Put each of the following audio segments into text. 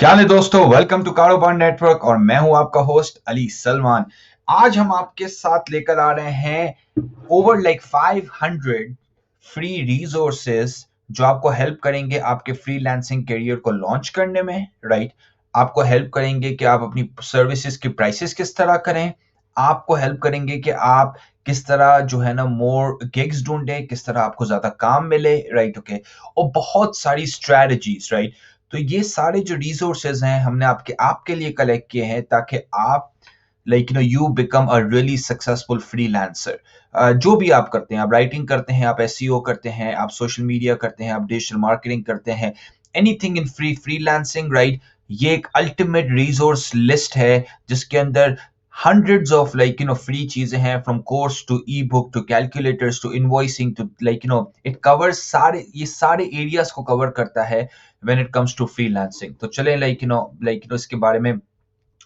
क्या हाल है दोस्तों, वेलकम टू कारोबार नेटवर्क और मैं हूं आपका होस्ट अली सलमान। आज हम आपके साथ लेकर आ रहे हैं ओवर 500 फ्री रिसोर्सेज जो आपको हेल्प करेंगे आपके फ्रीलांसिंग करियर को लॉन्च करने में। राइट, आपको हेल्प करेंगे कि आप अपनी सर्विसेज की प्राइसेस किस तरह करें, आपको हेल्प करेंगे कि आप किस तरह जो है ना मोर गिग्स ढूंढें, किस तरह आपको ज्यादा काम मिले। राइट, ओके, और बहुत सारी स्ट्रेटजीज। राइट, तो ये सारे जो रिसोर्सेज हैं हमने आपके आपके लिए कलेक्ट किए हैं ताकि आप you become a really successful freelancer. जो भी आप करते हैं, आप राइटिंग करते हैं, आप एसईओ करते हैं, आप सोशल मीडिया करते हैं, आप डिजिटल मार्केटिंग करते हैं, एनीथिंग इन फ्रीलांसिंग। राइट, ये एक अल्टीमेट रिसोर्स लिस्ट है जिसके अंदर hundreds of free चीजें हैं, from course to ebook to calculators to invoicing to it covers ये सारे एरियाज को कवर करता है when it comes to freelancing। तो चलें इसके बारे में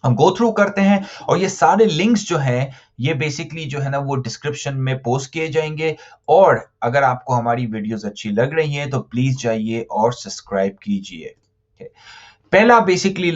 हम गो थ्रू करते हैं, और ये सारे लिंक्स जो हैं ये बेसिकली जो है ना वो डिस्क्रिप्शन में पोस्ट किए जाएंगे। और अगर आपको हमारी वीडियोस अच्छी लग रही हैं तो प्लीज जाइए और सब्सक्राइब कीजिए। Okay? पहला बेसिकली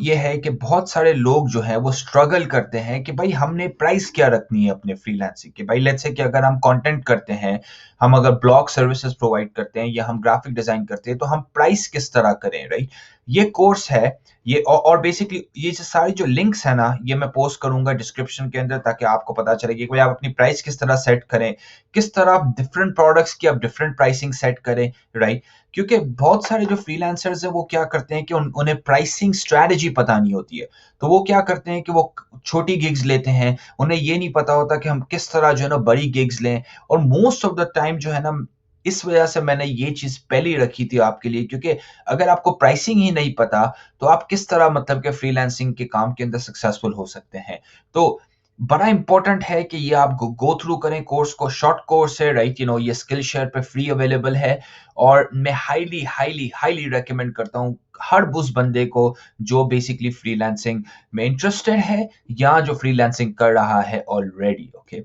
ये है कि बहुत सारे लोग जो है वो स्ट्रगल करते हैं कि भाई हमने प्राइस क्या रखनी है अपने फ्रीलांसिंग की। भाई लेट्स से कि अगर हम कंटेंट करते हैं, हम अगर ब्लॉग सर्विसेज प्रोवाइड करते हैं या हम ग्राफिक डिजाइन करते हैं, तो हम प्राइस किस तरह करें। राइट, ये कोर्स है ये, और बेसिकली ये जो सारी जो लिंक्स है ना ये मैं पोस्ट करूंगा डिस्क्रिप्शन के अंदर ताकि आपको पता चले कि भाई आप अपनी प्राइस किस तरह सेट करें, किस तरह आप डिफरेंट प्रोडक्ट्स की आप डिफरेंट प्राइसिंग सेट करें। राइट, क्योंकि बहुत सारे जो फ्रीलांसर्स हैं वो क्या करते हैं कि उन्हें प्राइसिंग स्ट्रैटेजी पता नहीं होती है। तो वो क्या करते हैं कि वो छोटी गिग्स लेते हैं, उन्हें ये नहीं पता होता कि हम किस तरह जो है ना बड़ी गिग्स लें। और मोस्ट ऑफ द टाइम जो है ना, इस वजह से मैंने ये चीज पहले ही रखी थी आपके लिए, क्योंकि अगर आपको प्राइसिंग ही नहीं पता तो आप किस तरह के फ्रीलांसिंग के काम के अंदर सक्सेसफुल हो सकते हैं। तो बड़ा इंपॉर्टेंट है कि ये आप गो थ्रू करें कोर्स को। शॉर्ट कोर्स है। राइट, ये स्किल शेयर पे फ्री अवेलेबल है, और मैं हाईली हाईली हाईली रेकमेंड करता हूँ हर उस बंदे को जो बेसिकली फ्रीलांसिंग में इंटरेस्टेड है या जो फ्रीलांसिंग कर रहा है ऑलरेडी। ओके,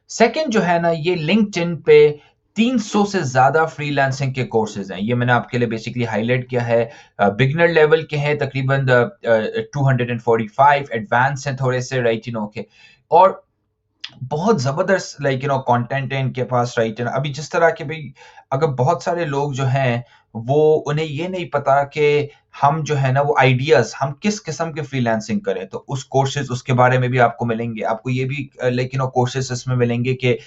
सेकंड जो है ना, ये लिंक्डइन पे 300 से ज्यादा फ्रीलांसिंग के कोर्सेज हैं। ये मैंने आपके लिए बेसिकली हाईलाइट किया है। बिगनर लेवल के हैं तकरीबन 245, एडवांस हैं थोड़े से। राइट, ओके, और बहुत जबरदस्त कंटेंट है इनके पास। राइट, अभी जिस तरह के भाई अगर बहुत सारे लोग जो हैं वो उन्हें ये नहीं पता कि हम जो है ना वो आइडियाज हम किस किस्म के फ्रीलांसिंग करें, तो उस कोर्सेज उसके बारे में भी आपको मिलेंगे। आपको ये भी कोर्सेज इसमें मिलेंगे कि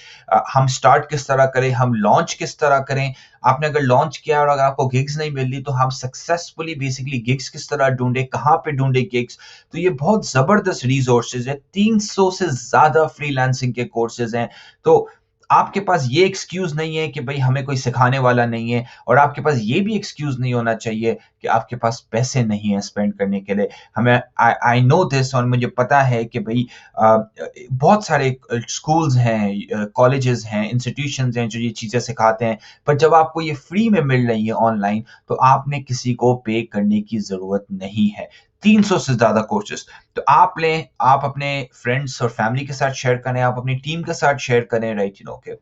हम स्टार्ट किस तरह करें, हम लॉन्च किस तरह करें। आपने अगर लॉन्च किया और अगर आपको गिग्स नहीं मिल रही तो हम सक्सेसफुली बेसिकली गिग्स किस तरह ढूंढे, कहाँ पे ढूंढे गिग्स। तो ये बहुत जबरदस्त रिसोर्सेज है, 300 से ज्यादा फ्रीलांसिंग के कोर्सेज हैं। तो आपके पास ये एक्सक्यूज नहीं है कि भाई हमें कोई सिखाने वाला नहीं है, और आपके पास ये भी एक्सक्यूज नहीं होना चाहिए कि आपके पास पैसे नहीं है स्पेंड करने के लिए। हमें आई नो दिस, और मुझे पता है कि भाई बहुत सारे स्कूल्स हैं, कॉलेजेस हैं, इंस्टीट्यूशंस हैं जो ये चीजें सिखाते हैं, पर जब आपको ये फ्री में मिल रही है ऑनलाइन तो आपने किसी को पे करने की जरूरत नहीं है। 300 से ज्यादा कोर्सेज तो आप लें, आप अपने फ्रेंड्स और फैमिली के साथ शेयर करें, आप अपनी टीम के साथ शेयर करें। Right, okay.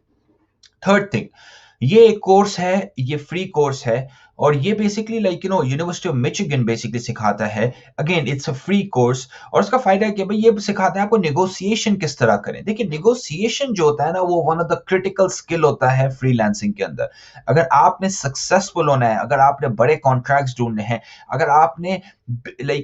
थर्ड थिंग, ये एक कोर्स है, ये फ्री कोर्स है, और ये basically university of Michigan basically सिखाता है। Again it's a free course, और उसका फायदा है कि भाई ये सिखाता है आपको नेगोशिएशन किस तरह करें। देखिए, नेगोशिएशन जो होता है ना वो one of the critical skill होता है फ्रीलांसिंग के अंदर। अगर आपने सक्सेसफुल होना है, अगर आपने बड़े कॉन्ट्रैक्ट्स ढूंढने हैं, अगर आपने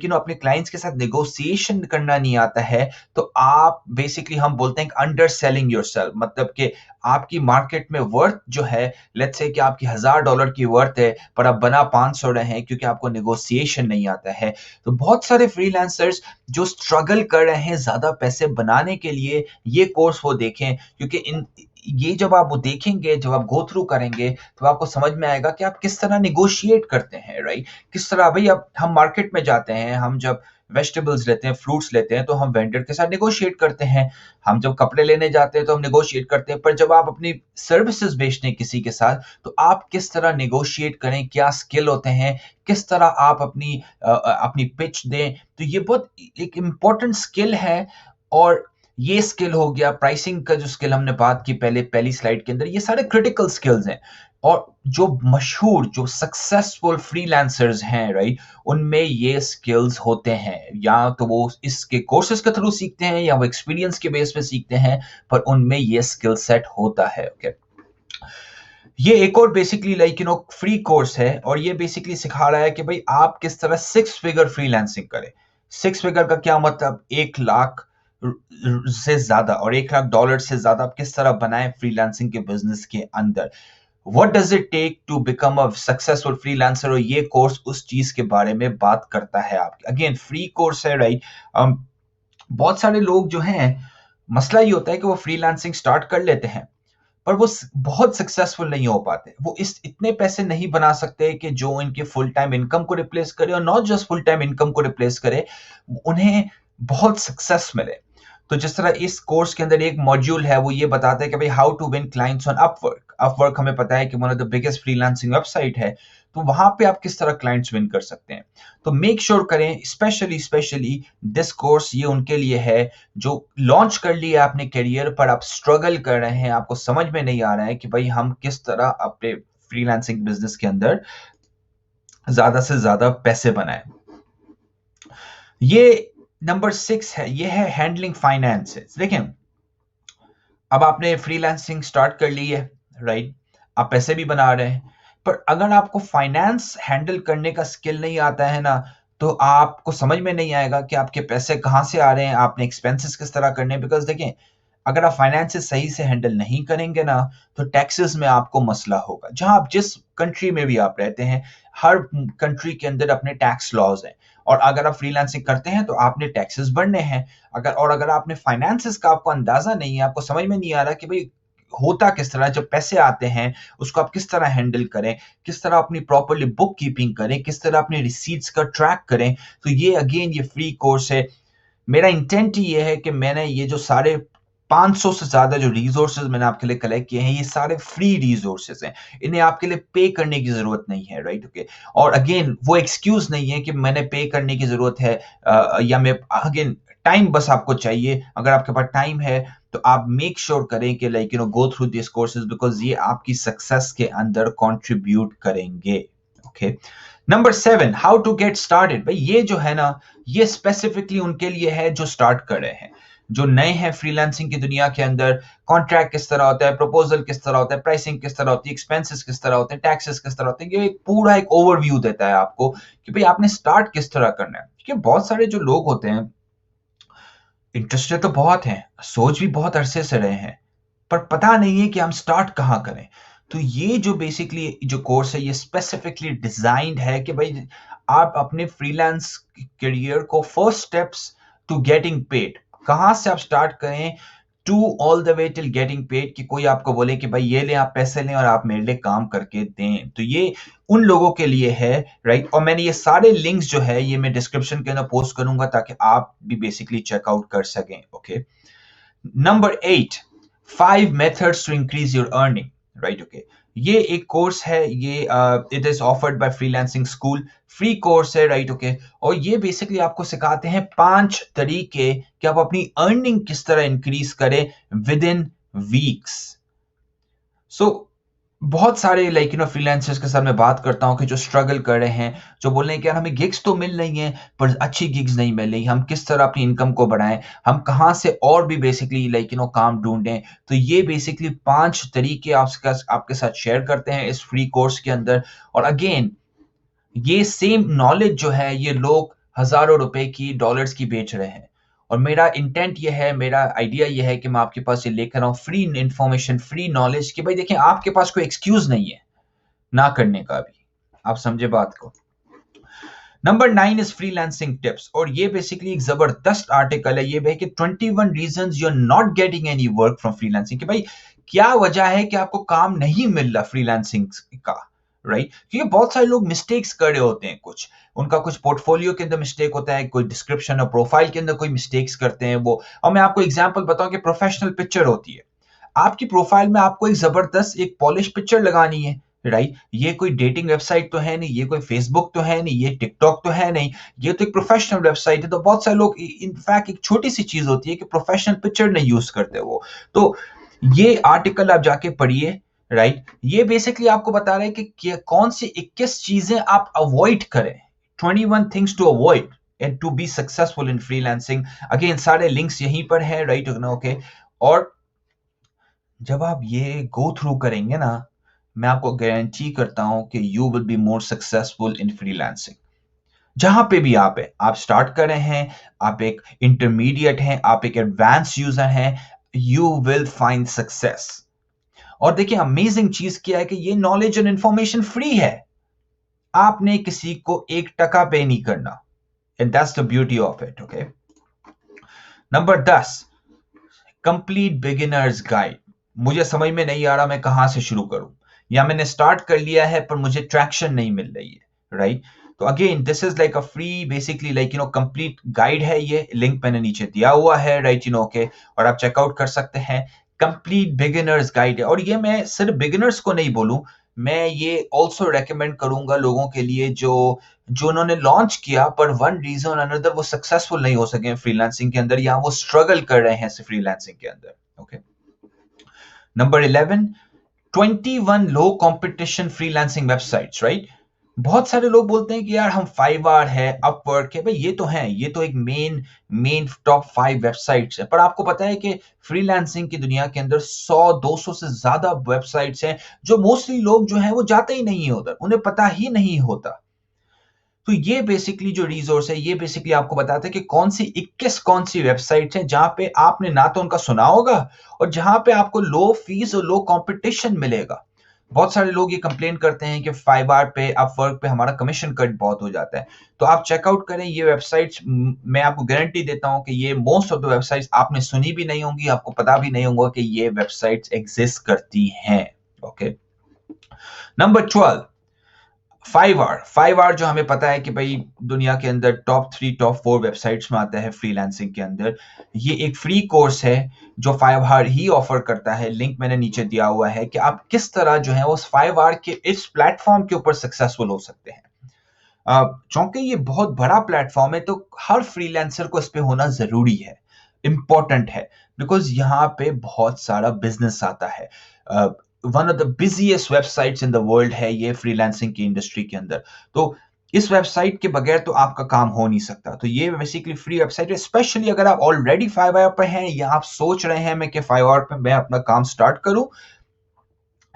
अपने क्लाइंट्स के साथ नेगोशिएशन करना नहीं आता है, तो आप बेसिकली हम बोलते हैं अंडर सेलिंग योरसेल्फ, मतलब कि आपकी मार्केट में वर्थ जो है, लेट्स से कि आपकी $1000 की वर्थ है पर आप बना 500 रहे हैं क्योंकि आपको नेगोशिएशन नहीं आता है। तो बहुत सारे फ्रीलांसर्स जो स्ट्रगल कर रहे हैं ज्यादा पैसे बनाने के लिए, ये कोर्स वो देखें, क्योंकि इन ये जब आप वो देखेंगे, जब आप गो थ्रू करेंगे तो आपको समझ में आएगा कि आप किस तरह निगोशिएट करते हैं। राइट, किस तरह भाई अब हम मार्केट में जाते हैं, हम जब वेजिटेबल्स लेते हैं, फ्रूट्स लेते हैं, तो हम वेंडर के साथ निगोशिएट करते हैं। हम जब कपड़े लेने जाते हैं तो हम निगोशिएट करते हैं, पर जब आप अपनी सर्विसेज बेचते हैं किसी के साथ तो आप किस तरह निगोशिएट करें, क्या स्किल होते हैं, किस तरह आप अपनी पिच दें। तो ये बहुत एक इम्पोर्टेंट स्किल है। और ये स्किल हो गया, प्राइसिंग का जो स्किल हमने बात की पहले पहली स्लाइड के अंदर, ये सारे क्रिटिकल स्किल्स हैं। और जो मशहूर जो सक्सेसफुल फ्रीलांसर्स हैं, राइट, उनमें ये स्किल्स होते हैं। या तो वो इसके कोर्सेज के थ्रू सीखते हैं या वो एक्सपीरियंस के बेस पे सीखते हैं, पर उनमें ये स्किल सेट होता है। ओके, ये एक और बेसिकली फ्री कोर्स है, और ये बेसिकली सिखा रहा है कि भाई आप किस तरह 6 फिगर फ्रीलांसिंग करें। 6 फिगर का क्या मतलब, 1 लाख से ज्यादा और 1 लाख डॉलर से ज्यादा आप किस तरह बनाएं फ्रीलांसिंग के बिजनेस के अंदर। What does it take to become a successful freelancer, और ये कोर्स उस चीज के बारे में बात करता है। आप अगेन फ्री कोर्स है, राइट। बहुत सारे लोग जो हैं, मसला ये होता है कि वो फ्रीलांसिंग स्टार्ट कर लेते हैं, पर वो बहुत सक्सेसफुल नहीं हो पाते। वो इस इतने पैसे नहीं बना सकते कि जो इनके फुल टाइम इनकम को रिप्लेस करे, और not just full time income को रिप्लेस करे, उन्हें बहुत सक्सेस मिले। तो जिस तरह इस कोर्स के अंदर एक मॉड्यूल है, वो ये बताता है कि भाई how to win clients on Upwork. Upwork हमें पता है कि one of the biggest freelancing website है, तो वहां पे आप किस तरह क्लाइंट्स विन कर सकते हैं। तो मेक श्योर करें, स्पेशली दिस कोर्स ये उनके लिए है जो लॉन्च कर लिया आपने करियर, पर आप स्ट्रगल कर रहे हैं, आपको समझ में नहीं आ रहा है कि भाई हम किस तरह अपने फ्रीलांसिंग बिजनेस के अंदर ज्यादा से ज्यादा पैसे बनाएं। ये नंबर 6 है, ये है हैंडलिंग फाइनेंसेस। देखें, अब आपने फ्रीलांसिंग स्टार्ट कर ली है, राइट, आप पैसे भी बना रहे हैं, पर अगर आपको फाइनेंस हैंडल करने का स्किल नहीं आता है ना, तो आपको समझ में नहीं आएगा कि आपके पैसे कहाँ से आ रहे हैं, आपने एक्सपेंसेस किस तरह करने हैं। बिकॉज देखें, अगर आप फाइनेंसेस सही से हैंडल नहीं करेंगे ना, तो टैक्सेस में आपको मसला होगा। जहां आप जिस कंट्री में भी आप रहते हैं, हर कंट्री के अंदर अपने टैक्स लॉज हैं, और अगर आप फ्रीलांसिंग करते हैं तो आपने टैक्सेस भरने हैं। अगर आपने फाइनेंसेस का आपको अंदाजा नहीं है, आपको समझ में नहीं आ रहा कि भाई होता किस तरह, जब पैसे आते हैं उसको आप किस तरह हैंडल करें, किस तरह अपनी प्रॉपरली बुक कीपिंग करें, किस तरह अपनी रिसीट्स का ट्रैक करें, तो ये अगेन ये फ्री कोर्स है। मेरा इंटेंट ही ये है कि मैंने ये जो सारे 500 से ज्यादा जो रिसोर्सेज मैंने आपके लिए कलेक्ट किए हैं, ये सारे फ्री रिसोर्सेज हैं। इन्हें आपके लिए पे करने की जरूरत नहीं है, राइट। ओके, और अगेन वो एक्सक्यूज नहीं है कि मैंने पे करने की जरूरत है, या मैं अगेन टाइम बस आपको चाहिए। अगर आपके पास टाइम है तो आप मेक श्योर करें कि go through this courses, because ये आपकी सक्सेस के अंदर कंट्रीब्यूट करेंगे। Okay, number 7, how to get started. भाई ये जो है ना, ये स्पेसिफिकली उनके लिए है जो स्टार्ट कर रहे हैं, जो नए हैं फ्रीलांसिंग की दुनिया के अंदर। कॉन्ट्रैक्ट किस तरह होता है, प्रपोजल किस तरह होता है, प्राइसिंग किस तरह होती है, एक्सपेंसेस किस तरह होते हैं, टैक्सेस किस तरह होते हैं, ये एक पूरा एक ओवरव्यू देता है आपको कि भाई आपने स्टार्ट किस तरह करना है। क्योंकि बहुत सारे जो लोग होते हैं, इंटरेस्टेड तो बहुत हैं, सोच भी बहुत अरसे से रहे हैं, पर पता नहीं है कि हम स्टार्ट कहाँ करें। तो ये जो बेसिकली जो कोर्स है, ये स्पेसिफिकली डिजाइंड है कि भाई आप अपने फ्रीलांस करियर को first steps to getting paid, कहाँ से आप स्टार्ट करें, to all the way till getting paid, कि कोई आपको बोले कि भाई ये लें, आप पैसे लें और आप मेरे लिए काम करके दें। तो ये उन लोगों के लिए है, राइट। और मैंने ये सारे लिंक्स जो है ये मैं डिस्क्रिप्शन के अंदर पोस्ट करूंगा, ताकि आप भी बेसिकली चेकआउट कर सकें। Okay, number 8, 5 methods to increase your earning, right. Okay, ये एक कोर्स है, ये it is offered by freelancing school, free course है, राइट। ओके, और ये बेसिकली आपको सिखाते हैं 5 तरीके कि आप अपनी अर्निंग किस तरह इंक्रीज करें विद इन वीक्स। सो बहुत सारे फ्रीलांसर्स के साथ मैं बात करता हूँ कि जो स्ट्रगल कर रहे हैं, जो बोल रहे हैं कि यार हमें गिग्स तो मिल रही हैं, पर अच्छी गिग्स नहीं मिल रही, हम किस तरह अपनी इनकम को बढ़ाएं, हम कहाँ से और भी बेसिकली काम ढूंढें। तो ये बेसिकली 5 तरीके आपके साथ शेयर करते हैं इस फ्री कोर्स के अंदर। और अगेन ये सेम नॉलेज जो है, ये लोग हजारों रुपए की, डॉलर्स की बेच रहे हैं। और मेरा इंटेंट ये है, मेरा आइडिया ये है कि मैं आपके पास ये लेकर आऊं फ्री इंफॉर्मेशन, फ्री नॉलेज, कि भाई देखिए आपके पास कोई एक्सक्यूज नहीं है ना करने का भी। आप समझे बात को। नंबर 9 इज फ्रीलांसिंग टिप्स, और ये बेसिकली एक जबरदस्त आर्टिकल है। ये कि 21 reasons you are not getting any work from freelancing, कि भाई क्या वजह है कि आपको काम नहीं मिल रहा फ्रीलांसिंग का, राइट। क्योंकि बहुत सारे लोग मिस्टेक्स कर रहे होते हैं, कुछ पोर्टफोलियो के अंदर मिस्टेक होता है, कोई डिस्क्रिप्शन और प्रोफाइल के अंदर कोई मिस्टेक्स करते हैं वो। और मैं आपको एग्जांपल बताऊं कि प्रोफेशनल पिक्चर होती है, आपकी प्रोफाइल में आपको एक जबरदस्त एक पॉलिश पिक्चर लगानी है, राइट। ये कोई डेटिंग वेबसाइट तो है नहीं, ये कोई फेसबुक तो है नहीं, ये टिकटॉक तो है नहीं, ये तो एक प्रोफेशनल वेबसाइट है। तो बहुत सारे लोग, इनफैक्ट एक छोटी सी चीज होती है कि प्रोफेशनल पिक्चर नहीं यूज करते वो। तो ये आर्टिकल आप जाके पढ़िए, राइट। ये बेसिकली आपको बता रहे हैं कि कौन सी 21 चीजें आप अवॉइड करें, 21 things to avoid and to be successful in freelancing. Again सारे लिंक्स यहीं पर है, राइट, ओके। और जब आप ये गो थ्रू करेंगे ना, मैं आपको गारंटी करता हूं कि you will be more successful in freelancing. जहां पे भी आप है, आप स्टार्ट कर रहे हैं, आप एक इंटरमीडिएट हैं, आप एक एडवांस यूजर हैं, यू विल फाइंड सक्सेस। और देखिए अमेजिंग चीज क्या है कि ये नॉलेज एंड इंफॉर्मेशन फ्री है। आपने किसी को 1 टका पे नहीं करना, and that's the beauty of it, okay. Number 10, complete beginners guide. मुझे समझ में नहीं आ रहा मैं कहां से शुरू करूं, या मैंने स्टार्ट कर लिया है पर मुझे ट्रैक्शन नहीं मिल रही है, राइट। तो again this is like a free, basically like complete guide है। ये लिंक मैंने नीचे दिया हुआ है, राइट, ओके। और आप चेकआउट कर सकते हैं। कंप्लीट बिगिनर्स गाइड है, और ये मैं सिर्फ बिगिनर्स को नहीं बोलूं, मैं ये ऑल्सो रेकमेंड करूंगा लोगों के लिए जो जो उन्होंने लॉन्च किया पर वन रीजन अनदर वो सक्सेसफुल नहीं हो सके फ्रीलांसिंग के अंदर, या वो स्ट्रगल कर रहे हैं फ्रीलांसिंग के अंदर, ओके। नंबर 11, 21 लो कंपटीशन फ्रीलांसिंग वेबसाइट्स, राइट। बहुत सारे लोग बोलते हैं कि यार हम फाइवर है, अपवर्क है, भाई ये तो है, ये तो एक मेन मेन टॉप 5 वेबसाइट्स है, पर आपको पता है कि फ्रीलांसिंग की दुनिया के अंदर 100-200 से ज्यादा वेबसाइट्स हैं जो मोस्टली लोग जो हैं वो जाते ही नहीं है उधर, उन्हें पता ही नहीं होता। तो ये बेसिकली जो रिसोर्स है, ये बेसिकली आपको बताता है कि कौन सी वेबसाइट्स हैं जहां पे आपने ना तो उनका सुना होगा, और जहां पे आपको लो फीस और लो कंपटीशन मिलेगा। बहुत सारे लोग ये कंप्लेन करते हैं कि फाइवर पे, अपवर्क पे हमारा कमीशन कट बहुत हो जाता है। तो आप चेकआउट करें ये वेबसाइट्स, मैं आपको गारंटी देता हूं कि ये मोस्ट ऑफ द वेबसाइट्स आपने सुनी भी नहीं होंगी, आपको पता भी नहीं होगा कि ये वेबसाइट्स एग्जिस्ट करती हैं, ओके। नंबर 12, 5 आवर जो हमें पता है कि भाई दुनिया के अंदर टॉप 3 टॉप 4 वेबसाइट्स में आता है फ्रीलांसिंग के अंदर। ये एक फ्री कोर्स है जो 5 आवर ही ऑफर करता है। लिंक मैंने नीचे दिया हुआ है कि आप किस तरह जो है उस 5 आवर के इस प्लेटफॉर्म के ऊपर सक्सेसफुल हो सकते हैं। चूंकि ये बहुत बड़ा प्लेटफॉर्म है तो हर फ्रीलांसर को इस पे होना जरूरी है, इंपॉर्टेंट है, बिकॉज यहाँ पे बहुत सारा बिजनेस आता है। One of the busiest websites in the world है ये फ्रीलांसिंग की इंडस्ट्री के अंदर। तो इस वेबसाइट के बगैर तो आपका काम हो नहीं सकता। तो ये बेसिकली फ्री वेबसाइट है, स्पेशली अगर आप ऑलरेडी 5 आवर पे हैं या आप सोच रहे हैं मैं कि 5 आवर पे मैं अपना काम स्टार्ट करूं,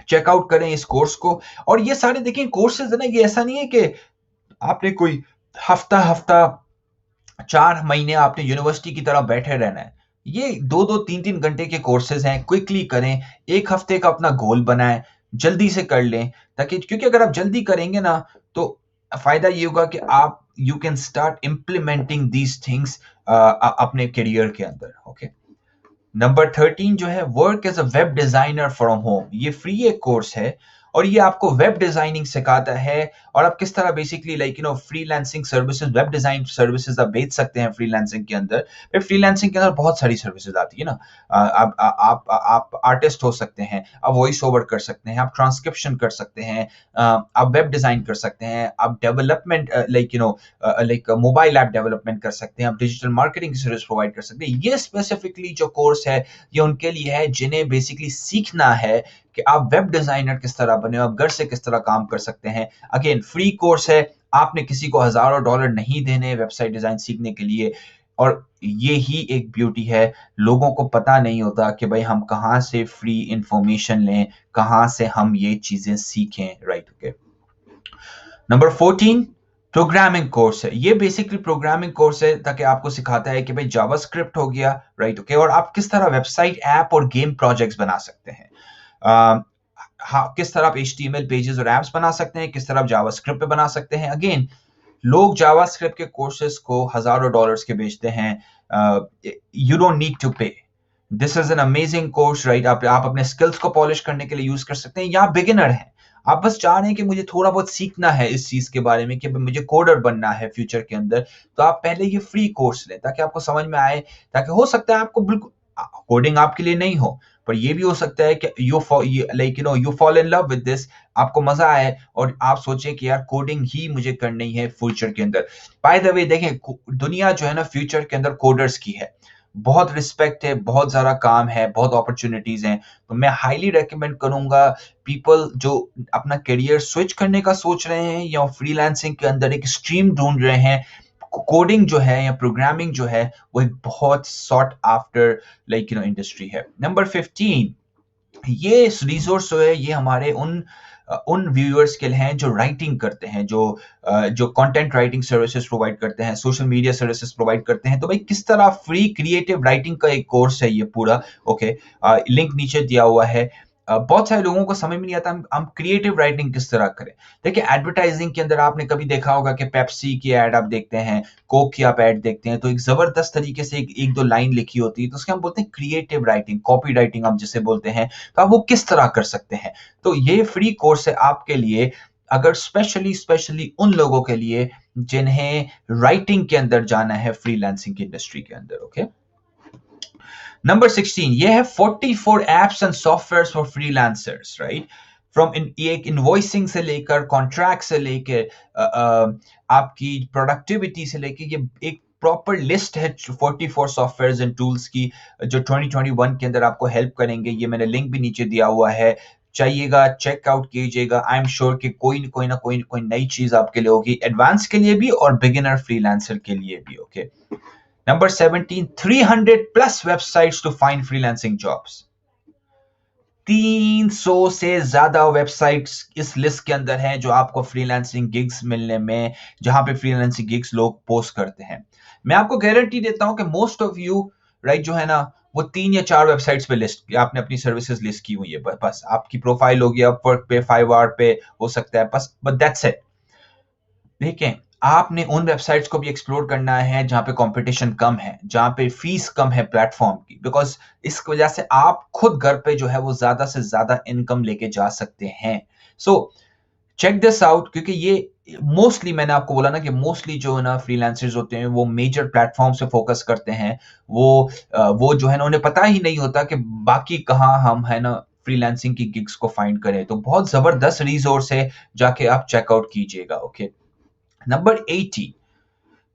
चेकआउट करें इस कोर्स को। और ये सारे देखिए कोर्सेज है ना, ये ऐसा नहीं है कि आपने कोई हफ्ता हफ्ता 4 महीने आपने यूनिवर्सिटी की तरह बैठे रहना है। ये 2-2 3-3 घंटे के कोर्सेज हैं, क्विकली करें। एक हफ्ते का अपना गोल बनाएं, जल्दी से कर लें, ताकि क्योंकि अगर आप जल्दी करेंगे ना तो फायदा ये होगा कि आप you can start implementing these things अपने करियर के अंदर, ओके। नंबर 13 जो है work as a web designer from home. ये फ्री एक कोर्स है और ये आपको वेब डिजाइनिंग सिखाता है, और आप किस तरह basically like freelancing services, web design services आप बेच सकते हैं फ्रीलांसिंग के अंदर। फिर फ्रीलांसिंग के अंदर बहुत सारी सर्विसेज आती है ना। आप आर्टिस्ट हो सकते हैं, आप वॉइस ओवर कर सकते हैं, आप ट्रांसक्रिप्शन कर सकते हैं, आप वेब डिजाइन कर सकते हैं, आप development like mobile app development कर सकते हैं, आप डिजिटल मार्केटिंग सर्विस प्रोवाइड कर सकते हैं। ये स्पेसिफिकली जो कोर्स है ये उनके लिए है जिन्हें बेसिकली सीखना है कि आप वेब डिजाइनर किस तरह बने हो, आप घर से किस तरह काम कर सकते हैं। अगेन फ्री कोर्स है, आपने किसी को हजारों डॉलर नहीं देने वेबसाइट डिजाइन सीखने के लिए। और ये ही एक ब्यूटी है, लोगों को पता नहीं होता कि भाई हम कहाँ से फ्री इंफॉर्मेशन लें, कहाँ से हम ये चीजें सीखें, right, okay. Number 14, programming course है। ये बेसिकली प्रोग्रामिंग कोर्स है ताकि आपको सिखाता है कि भाई जावास्क्रिप्ट हो गया, राइट, ओके, और आप किस तरह वेबसाइट, ऐप और गेम प्रोजेक्ट्स बना सकते हैं। हाँ, किस तरह आप HTML पेजेस और एप्स बना सकते हैं, किस तरह आप जावास्क्रिप्ट पे बना सकते हैं। अगेन लोग जावास्क्रिप्ट के कोर्सेज को हजारों डॉलर्स के बेचते हैं। यू डोंट नीड टू पे, this is an amazing course, right. आप अपने स्किल्स को पॉलिश करने के लिए यूज कर सकते हैं, या बिगिनर हैं, आप बस चाह रहे हैं कि मुझे थोड़ा बहुत सीखना है इस चीज के बारे में कि मुझे कोडर बनना है फ्यूचर के अंदर, तो आप पहले ये फ्री कोर्स लें ताकि आपको समझ में आए, ताकि हो सकता है आपको बिल्कुल कोडिंग आपके लिए नहीं हो, पर ये भी हो सकता है कि you fall in love with this, आपको मजा आए और आप सोचें कि यार कोडिंग ही मुझे करनी है फ्यूचर के अंदर। बाय द वे देखें, दुनिया जो है ना फ्यूचर के अंदर कोडर्स की है। बहुत रिस्पेक्ट है, बहुत ज़्यादा काम है, बहुत अपॉर्चुनिटीज़ हैं। तो मैं हाईली रिकमेंड करूँगा पीपल जो अपना करियर स्विच करने का सोच रहे हैं या फ्रीलांसिंग के अंदर एक स्ट्रीम ढूँढ रहे हैं। कोडिंग जो है या प्रोग्रामिंग जो है वो एक बहुत सॉट आफ्टर इंडस्ट्री है। नंबर 15, ये रिसोर्स जो है ये हमारे उन व्यूअर्स के लिए हैं जो राइटिंग करते हैं, जो कंटेंट राइटिंग सर्विसेज प्रोवाइड करते हैं, सोशल मीडिया सर्विसेज प्रोवाइड करते हैं। तो भाई किस तरह फ्री क्रिएटिव राइटिंग का एक कोर्स है ये पूरा। ओके, लिंक नीचे दिया हुआ है। बहुत सारे लोगों को समझ में नहीं आता हम क्रिएटिव राइटिंग किस तरह करें। देखिए, एडवर्टाइजिंग के अंदर आपने कभी देखा होगा कि पेप्सी की एड आप देखते हैं, कोक की आप एड देखते हैं, तो एक जबरदस्त तरीके से एक दो लाइन लिखी होती है, तो उसके हम बोलते हैं क्रिएटिव राइटिंग, कॉपी राइटिंग हम जिसे बोलते हैं। तो आप वो किस तरह कर सकते हैं। तो ये फ्री कोर्स है आपके लिए, अगर स्पेशली उन लोगों के लिए जिन्हें राइटिंग के अंदर जाना है फ्रीलांसिंग की इंडस्ट्री के अंदर। ओके, नंबर 16, ये है 44 apps and software for freelancers, right. From एक इनवॉइसिंग से लेकर कॉन्ट्रैक्ट से लेकर आपकी प्रोडक्टिविटी से लेकर ये एक प्रॉपर लिस्ट है 44 सॉफ्टवेयर्स एंड टूल्स की, जो 2021 के अंदर आपको हेल्प करेंगे। ये मैंने लिंक भी नीचे दिया हुआ है, चाहिएगा चेकआउट कीजिएगा। आई एम श्योर कि कोई ना कोई नई चीज आपके लिए होगी, एडवांस के लिए भी और बिगिनर फ्रीलांसर के लिए भी। Okay, number 17, 300 plus websites to find freelancing jobs. 300 से ज्यादा वेबसाइट्स इस लिस्ट के अंदर हैं जो आपको फ्रीलांसिंग गिग्स मिलने में, जहां पे फ्रीलांसिंग गिग्स लोग पोस्ट करते हैं। मैं आपको गारंटी देता हूं कि मोस्ट ऑफ यू, राइट, जो है ना, वो 3 या 4 वेबसाइट्स पे लिस्ट, आपने अपनी सर्विसेज लिस्ट की हुई है। बस आपकी प्रोफाइल होगी अपवर्क पे, 5hour पे हो सकता है, बस, बट दैट्स इट। देखें, आपने उन वेबसाइट्स को भी एक्सप्लोर करना है जहां पे कंपटीशन कम है, जहां पे फीस कम है प्लेटफॉर्म की, बिकॉज इस वजह से आप खुद घर पे जो है वो ज्यादा से ज्यादा इनकम लेके जा सकते हैं। सो चेक दिस आउट, क्योंकि ये मोस्टली, मैंने आपको बोला ना कि मोस्टली जो है ना फ्रीलांसर्स होते हैं वो मेजर प्लेटफॉर्म से फोकस करते हैं। वो जो है ना, उन्हें पता ही नहीं होता कि बाकी कहाँ हम है ना फ्रीलांसिंग की गिग्स को फाइंड करें। तो बहुत जबरदस्त रिसोर्स है, जाके आप चेकआउट कीजिएगा। Okay, number 80,